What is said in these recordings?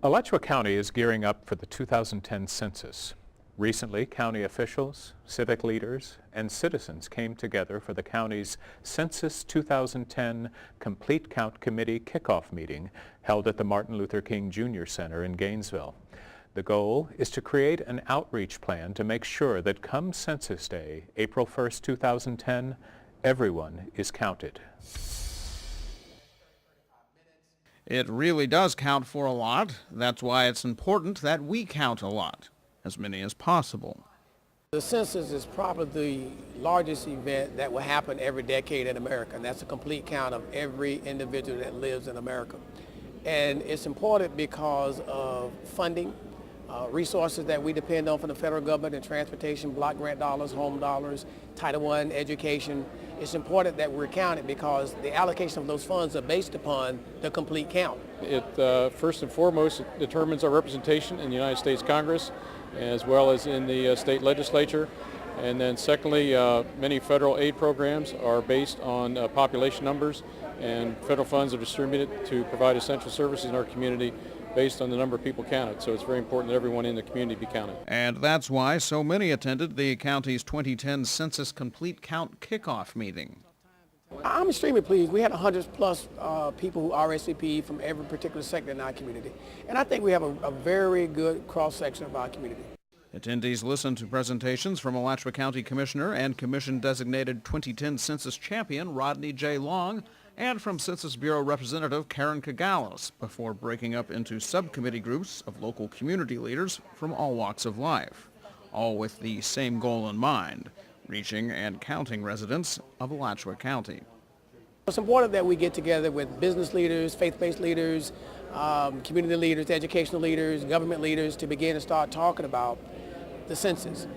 Alachua County is gearing up for the 2010 census. Recently, county officials, civic leaders, and citizens came together for the county's Census 2010 Complete Count Committee kickoff meeting held at the Martin Luther King Jr. Center in Gainesville. The goal is to create an outreach plan to make sure that come Census Day, April 1st, 2010, everyone is counted. It really does count for a lot. That's why it's important that we count a lot, as many as possible. The census is probably the largest event that will happen every decade in America, and that's a complete count of every individual that lives in America. And it's important because of funding, resources that we depend on from the federal government in transportation, block grant dollars, home dollars, Title I education. It's important that we're counted because the allocation of those funds are based upon the complete count. It first and foremost determines our representation in the United States Congress as well as in the state legislature. And then secondly, many federal aid programs are based on population numbers, and federal funds are distributed to provide essential services in our community based on the number of people counted. So it's very important that everyone in the community be counted. And that's why so many attended the county's 2010 Census Complete Count kickoff meeting. I'm extremely pleased. We had 100+ people who RSVP'd from every particular sector in our community. And I think we have a very good cross-section of our community. Attendees listened to presentations from Alachua County Commissioner and Commission-designated 2010 Census Champion Rodney J. Long and from Census Bureau Representative Karen Kagalis before breaking up into subcommittee groups of local community leaders from all walks of life, all with the same goal in mind, reaching and counting residents of Alachua County. It's important that we get together with business leaders, faith-based leaders, community leaders, educational leaders, government leaders to begin to start talking about the census.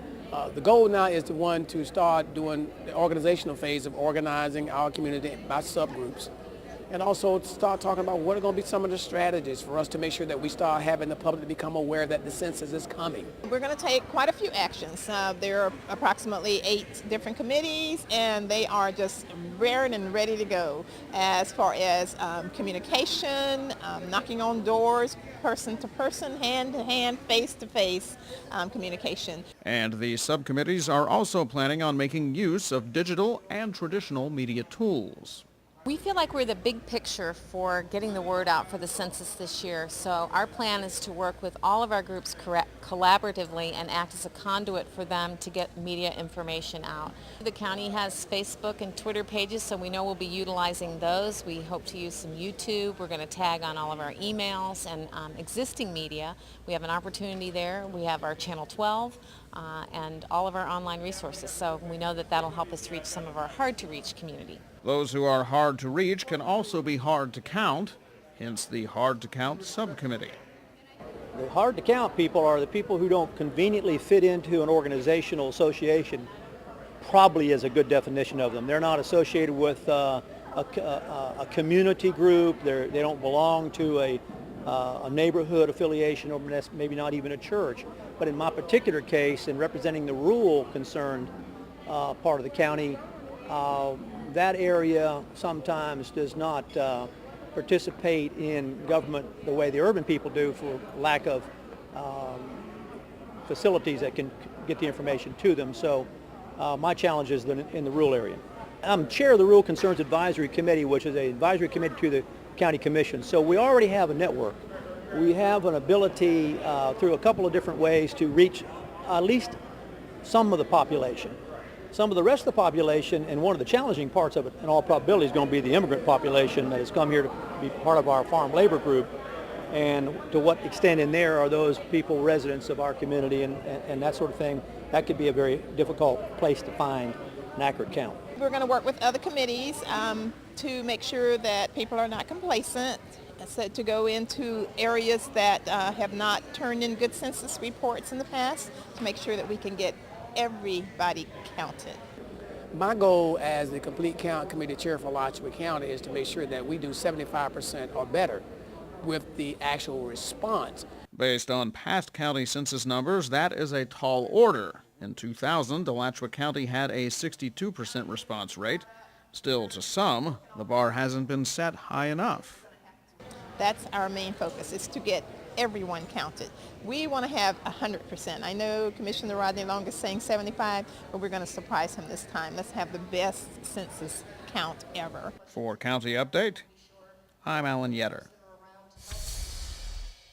The goal now is to start doing the organizational phase of organizing our community by subgroups, and also to start talking about what are going to be some of the strategies for us to make sure that we start having the public to become aware that the census is coming. We're going to take quite a few actions. There are approximately 8 different committees, and they are just raring and ready to go as far as communication, knocking on doors, person to person, hand to hand, face to face communication. And the subcommittees are also planning on making use of digital and traditional media tools. We feel like we're the big picture for getting the word out for the census this year, so our plan is to work with all of our groups collaboratively and act as a conduit for them to get media information out. The county has Facebook and Twitter pages, so we know we'll be utilizing those. We hope to use some YouTube. We're going to tag on all of our emails and existing media. We have an opportunity there. We have our Channel 12 and all of our online resources, so we know that that'll help us reach some of our hard-to-reach community. Those who are hard to reach can also be hard to count, hence the Hard to Count Subcommittee. The hard to count people are the people who don't conveniently fit into an organizational association, probably is a good definition of them. They're not associated with a community group. They don't belong to a neighborhood affiliation, or maybe not even a church. But in my particular case, in representing the rural concerned part of the county, that area sometimes does not participate in government the way the urban people do for lack of facilities that can get the information to them. So my challenge is in the rural area. I'm chair of the Rural Concerns Advisory Committee, which is an advisory committee to the County Commission. So we already have a network. We have an ability through a couple of different ways to reach at least some of the population. Some of the rest of the population, and one of the challenging parts of it in all probability is going to be the immigrant population that has come here to be part of our farm labor group, and to what extent in there are those people residents of our community and that sort of thing. That could be a very difficult place to find an accurate count. We're going to work with other committees to make sure that people are not complacent, so to go into areas that have not turned in good census reports in the past to make sure that we can get everybody counted. My goal as the Complete Count Committee Chair for Alachua County is to make sure that we do 75% or better with the actual response. Based on past county census numbers, that is a tall order. In 2000, Alachua County had a 62% response rate. Still, to some, the bar hasn't been set high enough. That's our main focus, is to get everyone counted. We want to have 100%. I know Commissioner Rodney Long is saying 75, but we're going to surprise him this time. Let's have the best census count ever. For County Update, I'm Alan Yetter.